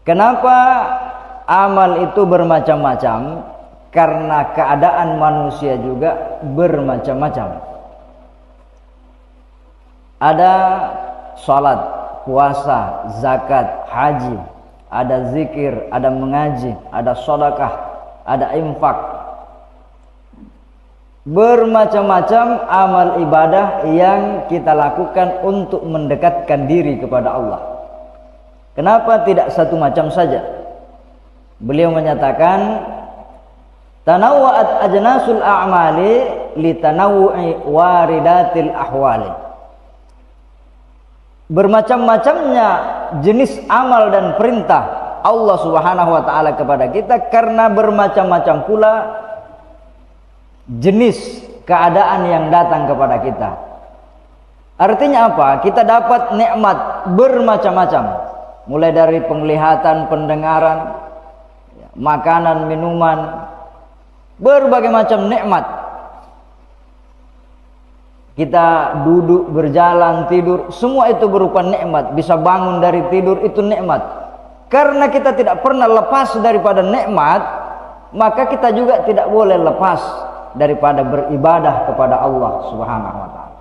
Kenapa amal itu bermacam-macam? Karena keadaan manusia juga bermacam-macam. Ada salat, puasa, zakat, haji, ada zikir, ada mengaji, ada sedekah, ada infak. Bermacam-macam amal ibadah yang kita lakukan untuk mendekatkan diri kepada Allah. Kenapa tidak satu macam saja? Beliau menyatakan, tanawwa'at ajnasul a'mali litanawwu'i waridatil ahwali. Bermacam-macamnya jenis amal dan perintah Allah Subhanahu wa taala kepada kita karena bermacam-macam pula jenis keadaan yang datang kepada kita. Artinya apa? Kita dapat nikmat bermacam-macam, mulai dari penglihatan, pendengaran, makanan, minuman, berbagai macam nikmat. Kita duduk, berjalan, tidur, semua itu berupa nikmat. Bisa bangun dari tidur, itu nikmat. Karena kita tidak pernah lepas daripada nikmat, maka kita juga tidak boleh lepas daripada beribadah kepada Allah Subhanahu wa taala.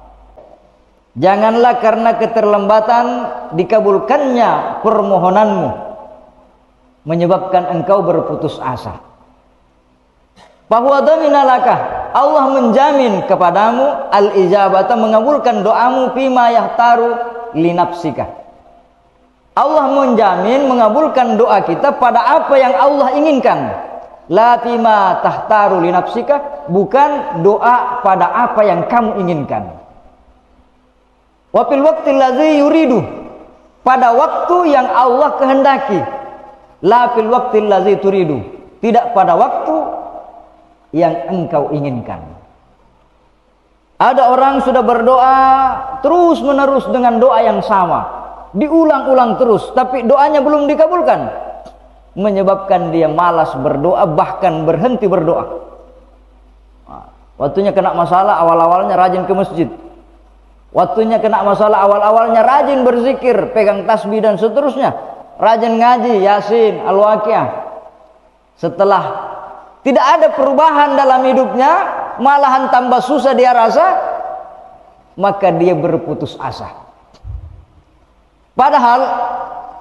Janganlah karena keterlambatan dikabulkannya permohonanmu menyebabkan engkau berputus asa. Bahwa dominalakah, Allah menjamin kepadamu al-ijabata, mengabulkan doamu fima yahtaru linafsika. Allah menjamin mengabulkan doa kita pada apa yang Allah inginkan. La fima tahtaru linafsika, bukan doa pada apa yang kamu inginkan. Wa fil waqtil ladzi yuridu, pada waktu yang Allah kehendaki. La fil waqtil ladzi turidu, tidak pada waktu yang engkau inginkan. Ada orang sudah berdoa terus menerus dengan doa yang sama, diulang-ulang terus, tapi doanya belum dikabulkan, menyebabkan dia malas berdoa, bahkan berhenti berdoa. Waktunya kena masalah, awal-awalnya rajin ke masjid. Waktunya kena masalah, awal-awalnya rajin berzikir, pegang tasbih dan seterusnya, rajin ngaji Yasin, Al-Waqiah. Setelah tidak ada perubahan dalam hidupnya, malahan tambah susah dia rasa, maka dia berputus asa. Padahal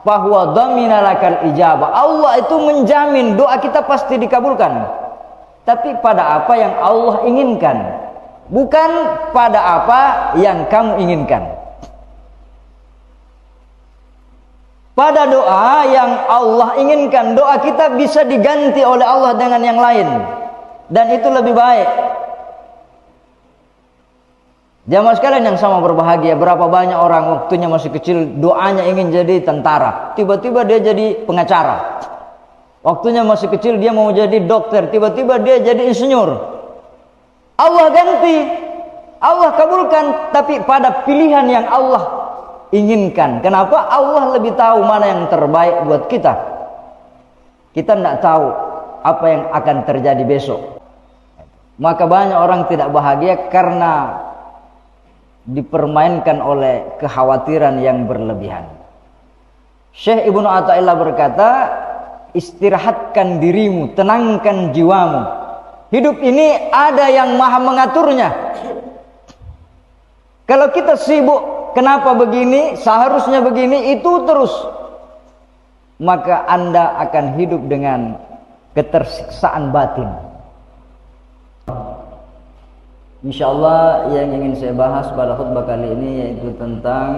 bahwa dhaminalakal ijabah, Allah itu menjamin doa kita pasti dikabulkan. Tapi pada apa yang Allah inginkan, bukan pada apa yang kamu inginkan. Pada doa yang Allah inginkan, doa kita bisa diganti oleh Allah dengan yang lain, dan itu lebih baik. Jamaah sekalian yang sama berbahagia, berapa banyak orang waktunya masih kecil doanya ingin jadi tentara, tiba-tiba dia jadi pengacara. Waktunya masih kecil dia mau jadi dokter, tiba-tiba dia jadi insinyur. Allah ganti, Allah kabulkan, tapi pada pilihan yang Allah inginkan. Kenapa? Allah lebih tahu mana yang terbaik buat kita. Kita tidak tahu apa yang akan terjadi besok. Maka banyak orang tidak bahagia karena dipermainkan oleh kekhawatiran yang berlebihan. Syekh Ibnu Athaillah berkata, istirahatkan dirimu, tenangkan jiwamu. Hidup ini ada yang maha mengaturnya. Kalau kita sibuk, kenapa begini, seharusnya begini, itu terus, maka Anda akan hidup dengan ketersiksaan batin. Insyaallah yang ingin saya bahas pada khutbah kali ini yaitu tentang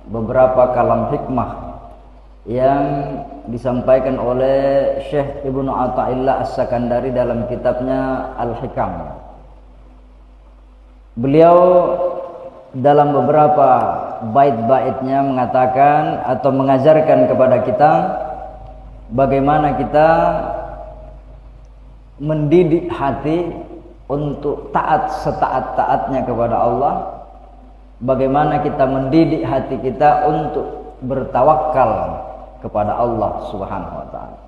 beberapa kalam hikmah yang disampaikan oleh Syekh Ibnu Athaillah As-Sakandari dalam kitabnya Al-Hikam. Beliau dalam beberapa bait-baitnya mengatakan atau mengajarkan kepada kita bagaimana kita mendidik hati untuk taat setaat-taatnya kepada Allah, bagaimana kita mendidik hati kita untuk bertawakal kepada Allah Subhanahu wa taala.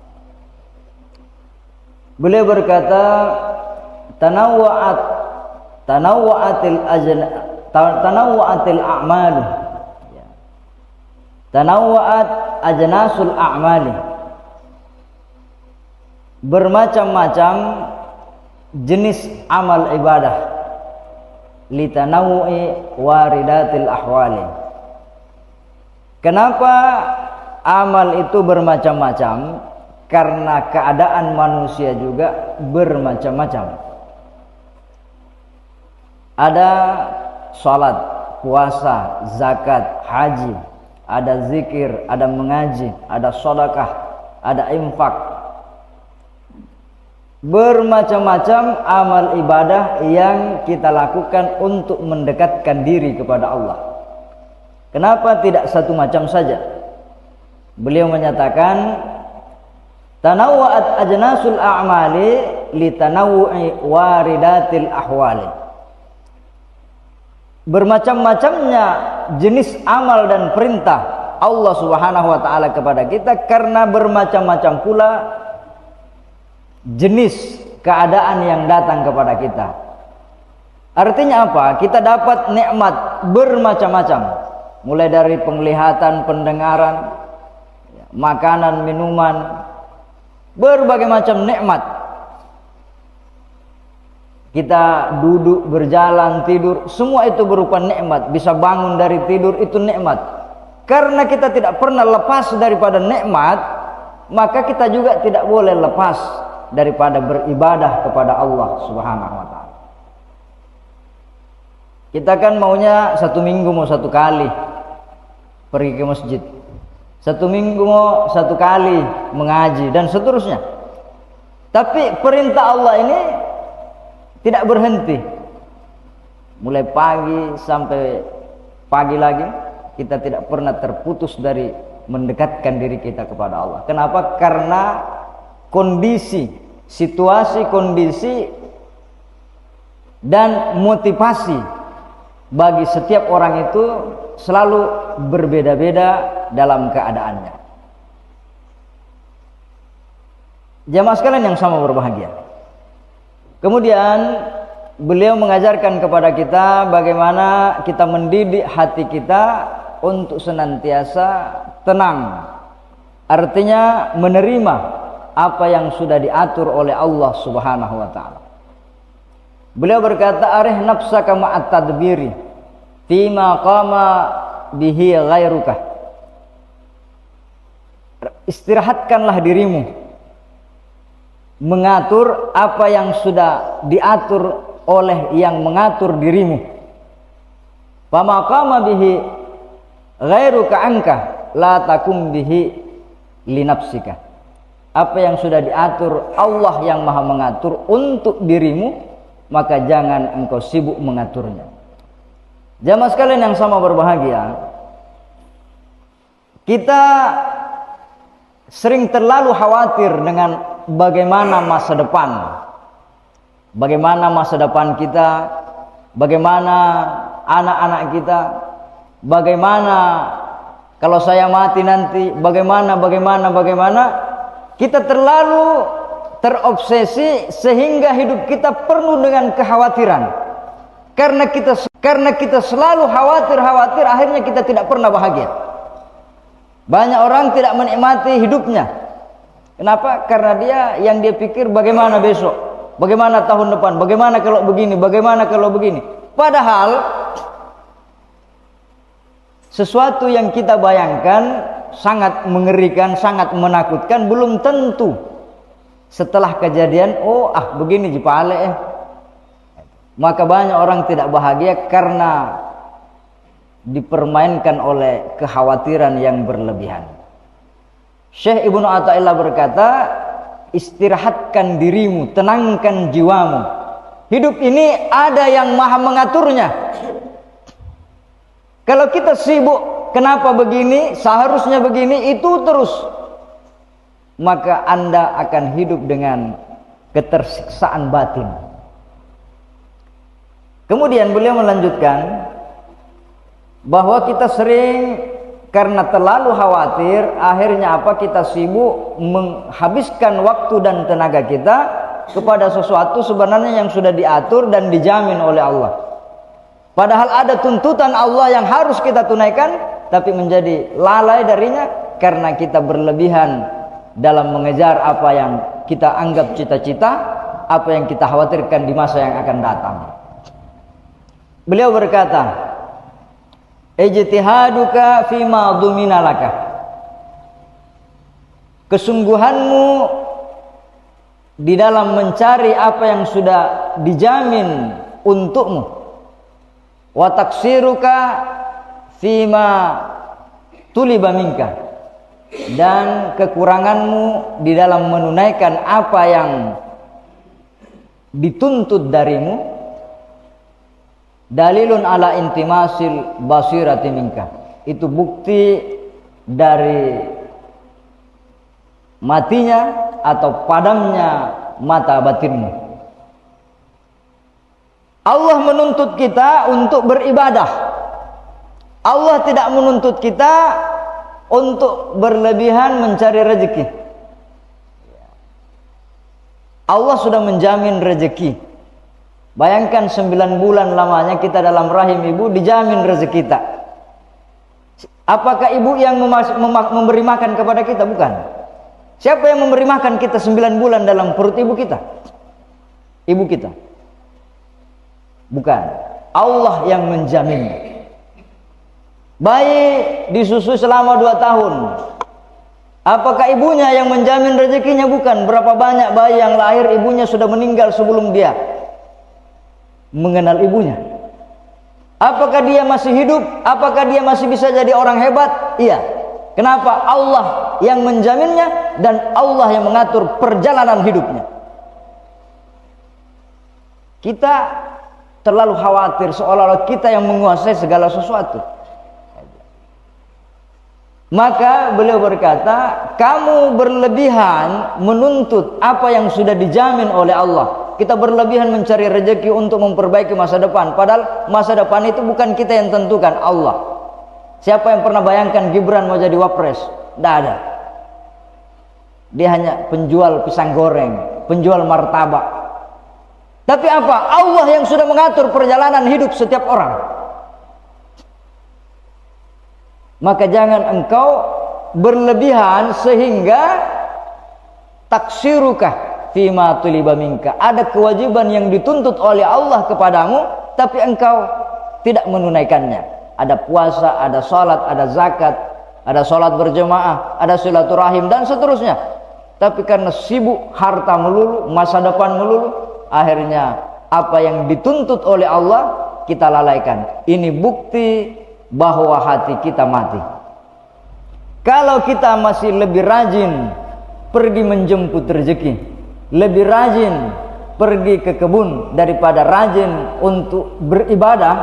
Beliau berkata, tanawwa'atil a'mal, tanawwa'at ajnasul a'mali, bermacam-macam jenis amal ibadah litanawu'i waridatil ahwali. Kenapa amal itu bermacam-macam? Karena keadaan manusia juga bermacam-macam. Ada salat, puasa, zakat, haji, ada zikir, ada mengaji, ada sedekah, ada infak. Bermacam-macam amal ibadah yang kita lakukan untuk mendekatkan diri kepada Allah. Kenapa tidak satu macam saja? Beliau menyatakan tanawwa'at ajnasul a'mali litanawwu'i waridatil ahwali. Bermacam-macamnya jenis amal dan perintah Allah Subhanahu wa taala kepada kita karena bermacam-macam pula jenis keadaan yang datang kepada kita. Artinya apa? Kita dapat nikmat bermacam-macam, mulai dari penglihatan, pendengaran, makanan, minuman, berbagai macam nikmat. Kita duduk, berjalan, tidur, semua itu berupa nikmat. Bisa bangun dari tidur, itu nikmat. Karena kita tidak pernah lepas daripada nikmat, maka kita juga tidak boleh lepas daripada beribadah kepada Allah Subhanahu wa taala. Kita kan maunya satu minggu mau satu kali pergi ke masjid, satu minggu mau satu kali mengaji, dan seterusnya. Tapi perintah Allah ini tidak berhenti. Mulai pagi sampai pagi lagi kita tidak pernah terputus dari mendekatkan diri kita kepada Allah. Kenapa? Karena kondisi, situasi, kondisi dan motivasi bagi setiap orang itu selalu berbeda-beda dalam keadaannya. Jamaah sekalian yang sama berbahagia. Kemudian beliau mengajarkan kepada kita bagaimana kita mendidik hati kita untuk senantiasa tenang. Artinya menerima apa yang sudah diatur oleh Allah Subhanahu wa taala. Beliau berkata, arih nafsaka ma'at tadbiri fima qama bihi ghairuka. Istirahatkanlah dirimu mengatur apa yang sudah diatur oleh yang mengatur dirimu. Fama qama bihi ghairuka anka la takum bihi li nafsika. Apa yang sudah diatur Allah yang Maha mengatur untuk dirimu, maka jangan engkau sibuk mengaturnya. Jamaah sekalian yang sama berbahagia, kita sering terlalu khawatir dengan bagaimana masa depan. Bagaimana masa depan kita, bagaimana anak-anak kita, bagaimana kalau saya mati nanti, bagaimana. Kita terlalu terobsesi sehingga hidup kita penuh dengan kekhawatiran. Karena kita selalu khawatir, akhirnya kita tidak pernah bahagia. Banyak orang tidak menikmati hidupnya. Kenapa? Karena yang dia pikir bagaimana besok, bagaimana tahun depan, bagaimana kalau begini. Padahal sesuatu yang kita bayangkan sangat mengerikan, sangat menakutkan, belum tentu setelah kejadian begini jepale. Maka banyak orang tidak bahagia karena dipermainkan oleh kekhawatiran yang berlebihan. Syekh Ibnu Athaillah berkata, istirahatkan dirimu, tenangkan jiwamu. Hidup ini ada yang Maha mengaturnya. Kalau kita sibuk, kenapa begini, seharusnya begini, itu terus, maka Anda akan hidup dengan ketersiksaan batin. Kemudian beliau melanjutkan bahwa kita sering karena terlalu khawatir, akhirnya apa? Kita sibuk menghabiskan waktu dan tenaga kita kepada sesuatu sebenarnya yang sudah diatur dan dijamin oleh Allah. Padahal ada tuntutan Allah yang harus kita tunaikan, tapi menjadi lalai darinya karena kita berlebihan dalam mengejar apa yang kita anggap cita-cita, apa yang kita khawatirkan di masa yang akan datang. Beliau berkata, ijtihaduka fima dhumina laka, kesungguhanmu di dalam mencari apa yang sudah dijamin untukmu, wa taksiruka fima tuliba minka, dan kekuranganmu di dalam menunaikan apa yang dituntut darimu, dalilun ala intimasil basirati minka, itu bukti dari matinya atau padamnya mata batinmu. Allah menuntut kita untuk beribadah. Allah tidak menuntut kita untuk berlebihan mencari rezeki. Allah sudah menjamin rezeki. Bayangkan 9 bulan lamanya kita dalam rahim ibu, dijamin rezeki kita. Apakah ibu yang memberi makan kepada kita? Bukan. Siapa yang memberi makan kita 9 bulan dalam perut ibu kita? Ibu kita. Bukan. Allah yang menjamin. Bayi disusui selama 2 tahun. Apakah ibunya yang menjamin rezekinya? Bukan. Berapa banyak bayi yang lahir ibunya sudah meninggal sebelum dia mengenal ibunya. Apakah dia masih hidup? Apakah dia masih bisa jadi orang hebat? Iya. Kenapa? Allah yang menjaminnya dan Allah yang mengatur perjalanan hidupnya. Kita terlalu khawatir seolah-olah kita yang menguasai segala sesuatu. Maka beliau berkata, kamu berlebihan menuntut apa yang sudah dijamin oleh Allah. Kita berlebihan mencari rezeki untuk memperbaiki masa depan, padahal masa depan itu bukan kita yang tentukan, Allah. Siapa yang pernah bayangkan Gibran mau jadi wapres? Tidak ada. Dia hanya penjual pisang goreng, penjual martabak. Tapi apa? Allah yang sudah mengatur perjalanan hidup setiap orang. Maka jangan engkau berlebihan sehingga taksiruka fima tuliba minka, ada kewajiban yang dituntut oleh Allah kepadamu tapi engkau tidak menunaikannya. Ada puasa, ada salat, ada zakat, ada salat berjemaah, ada silaturahim dan seterusnya. Tapi karena sibuk harta melulu, masa depan melulu, akhirnya apa yang dituntut oleh Allah kita lalaikan. Ini bukti bahwa hati kita mati. Kalau kita masih lebih rajin pergi menjemput rezeki, lebih rajin pergi ke kebun daripada rajin untuk beribadah,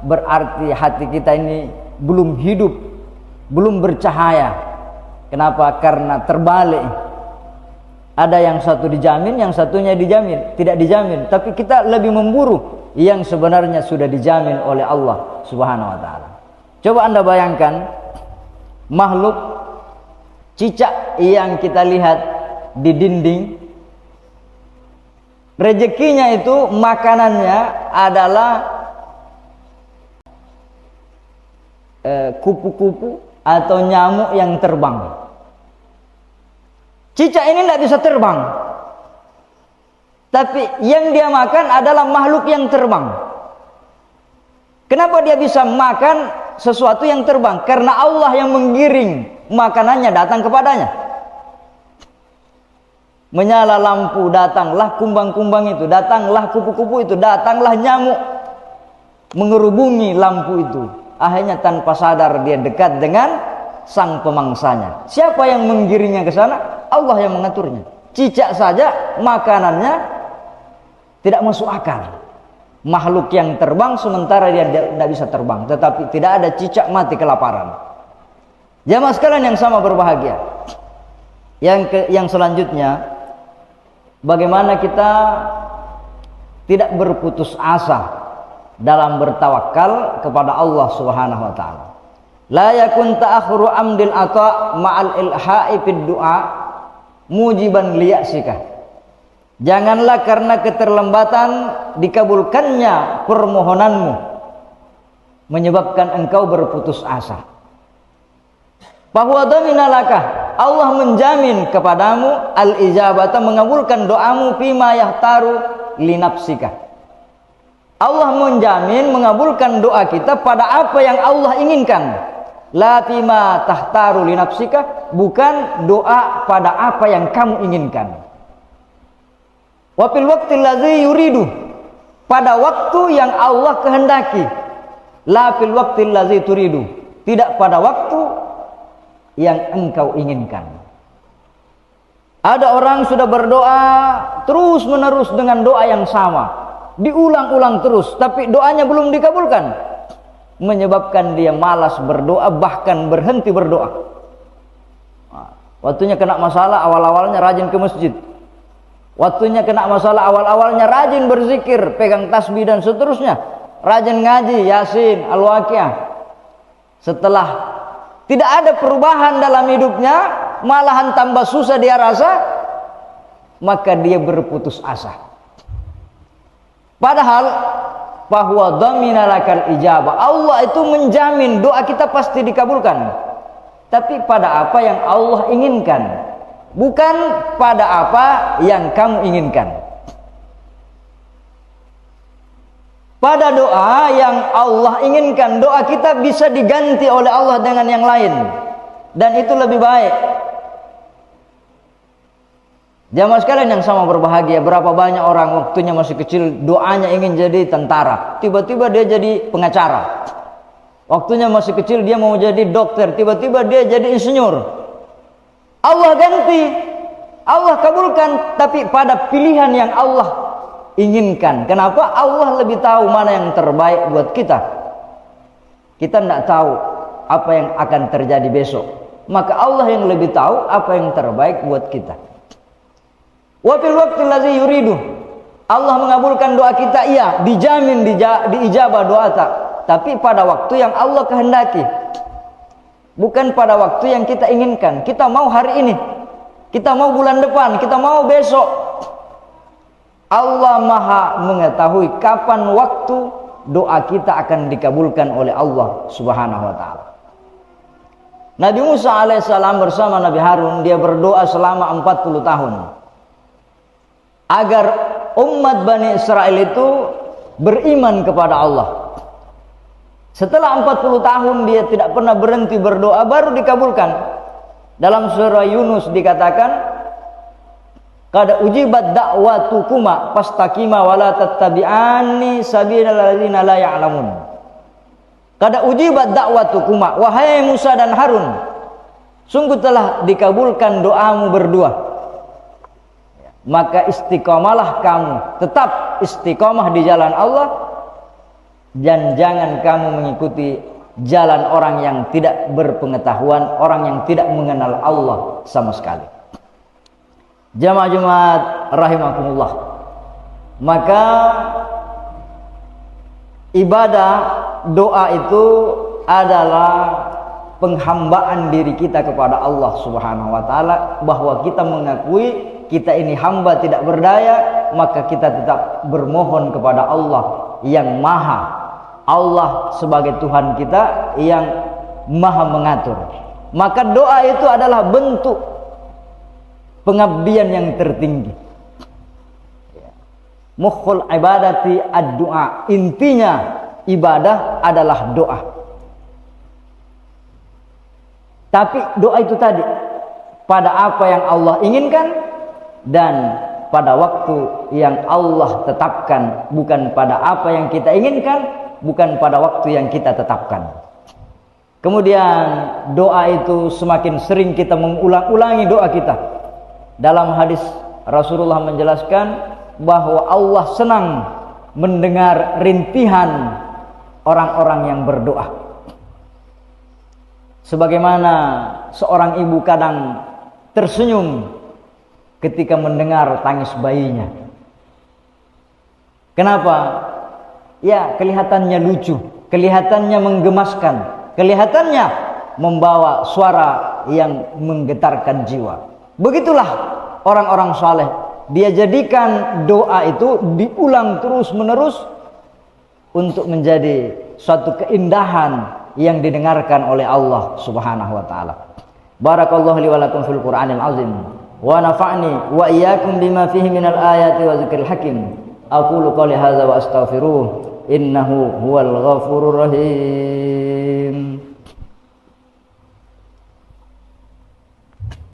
berarti hati kita ini belum hidup, belum bercahaya. Kenapa? Karena terbalik. Ada yang satu dijamin, yang satunya tidak dijamin. Tapi kita lebih memburu yang sebenarnya sudah dijamin oleh Allah Subhanahu wa ta'ala. Coba Anda bayangkan makhluk cicak yang kita lihat di dinding, rezekinya itu makanannya adalah kupu-kupu atau nyamuk yang terbang. Cicak ini tidak bisa terbang, tapi yang dia makan adalah makhluk yang terbang. Kenapa dia bisa makan sesuatu yang terbang? Karena Allah yang menggiring makanannya datang kepadanya. Menyala lampu, datanglah kumbang-kumbang itu, datanglah kupu-kupu itu, datanglah nyamuk mengerubungi lampu itu. Akhirnya tanpa sadar dia dekat dengan sang pemangsanya. Siapa yang menggiringnya ke sana? Allah yang mengaturnya. Cicak saja makanannya tidak masuk akal. Makhluk yang terbang sementara dia tidak bisa terbang, tetapi tidak ada cicak mati kelaparan. Jamaah sekalian yang sama berbahagia. Yang selanjutnya, bagaimana kita tidak berputus asa dalam bertawakal kepada Allah Subhanahu wa taala. La yakun ta'akhuru amdil ata' ma'al ilha'i fid du'a mujiban liya'sika. Janganlah karena keterlambatan dikabulkannya permohonanmu menyebabkan engkau berputus asa. Bahwa dhaminalaka, Allah menjamin kepadamu al-ijabata, mengabulkan doamu fima yahtaru li nafsika. Allah menjamin mengabulkan doa kita pada apa yang Allah inginkan. La fima tahtaru li nafsika, bukan doa pada apa yang kamu inginkan. Wa fil waqtil ladzi yuridu, pada waktu yang Allah kehendaki. La fil waqtil ladzi turidu, tidak pada waktu yang engkau inginkan. Ada orang sudah berdoa terus menerus dengan doa yang sama, diulang-ulang terus, tapi doanya belum dikabulkan, menyebabkan dia malas berdoa, bahkan berhenti berdoa. Waktunya kena masalah, awal-awalnya rajin ke masjid. Waktunya kena masalah, awal-awalnya rajin berzikir, pegang tasbih dan seterusnya, rajin ngaji Yasin, Al-Waqiah. Setelah tidak ada perubahan dalam hidupnya, malahan tambah susah dia rasa, maka dia berputus asa. Padahal bahwa dhamina lakal ijabah, Allah itu menjamin doa kita pasti dikabulkan, tapi pada apa yang Allah inginkan, bukan pada apa yang kamu inginkan. Pada doa yang Allah inginkan, doa kita bisa diganti oleh Allah dengan yang lain, dan itu lebih baik. Jamaah sekalian yang sama berbahagia, berapa banyak orang waktunya masih kecil doanya ingin jadi tentara, tiba-tiba dia jadi pengacara. Waktunya masih kecil dia mau jadi dokter, tiba-tiba dia jadi insinyur. Allah ganti, Allah kabulkan, tapi pada pilihan yang Allah inginkan. Kenapa? Allah lebih tahu mana yang terbaik buat kita. Kita tidak tahu apa yang akan terjadi besok, maka Allah yang lebih tahu apa yang terbaik buat kita. Wa fil waqtil ladzi yuridu, Allah mengabulkan doa kita, iya, dijamin diijabah doa tak, tapi pada waktu yang Allah kehendaki, bukan pada waktu yang kita inginkan. Kita mau hari ini, kita mau bulan depan, kita mau besok. Allah Maha mengetahui kapan waktu doa kita akan dikabulkan oleh Allah Subhanahu wa taala. Nabi Musa alaihissalam bersama Nabi Harun, dia berdoa selama 40 tahun agar umat Bani Israel itu beriman kepada Allah. Setelah 40 tahun dia tidak pernah berhenti berdoa, baru dikabulkan. Dalam surah Yunus dikatakan, qad ujibat da'watukuma fastaqima wala tattabi'ani sabilal ladzina la ya'lamun. Qad ujibat da'watukuma, wahai Musa dan Harun, sungguh telah dikabulkan doamu berdua. Maka istiqamalah kamu, tetap istiqamah di jalan Allah, dan jangan kamu mengikuti jalan orang yang tidak berpengetahuan, orang yang tidak mengenal Allah sama sekali. Jamaah Jumat rahimakumullah. Maka ibadah doa itu adalah penghambaan diri kita kepada Allah Subhanahu wa taala, bahwa kita mengakui kita ini hamba tidak berdaya, maka kita tetap bermohon kepada Allah yang maha, Allah sebagai Tuhan kita yang maha mengatur. Maka doa itu adalah bentuk pengabdian yang tertinggi. Mukhul ibadati ad-du'a, intinya ibadah adalah doa. Tapi doa itu tadi pada apa yang Allah inginkan dan pada waktu yang Allah tetapkan, bukan pada apa yang kita inginkan, bukan pada waktu yang kita tetapkan. Kemudian doa itu semakin sering kita mengulang-ulangi doa kita. Dalam hadis Rasulullah menjelaskan bahwa Allah senang mendengar rintihan orang-orang yang berdoa. Sebagaimana seorang ibu kadang tersenyum ketika mendengar tangis bayinya. Kenapa? Ya, kelihatannya lucu, kelihatannya menggemaskan, kelihatannya membawa suara yang menggetarkan jiwa. Begitulah orang-orang saleh. Dia jadikan doa itu diulang terus menerus untuk menjadi suatu keindahan yang didengarkan oleh Allah Subhanahu wa taala. Barakallahu li wa lakum fil Qur'anil azim wa nafa'ni wa iyyakum bima fihi minal ayati wa dzikril hakim. Aqulu qouli hadza wa astaghfiruh innahu huwal ghafurur rahim.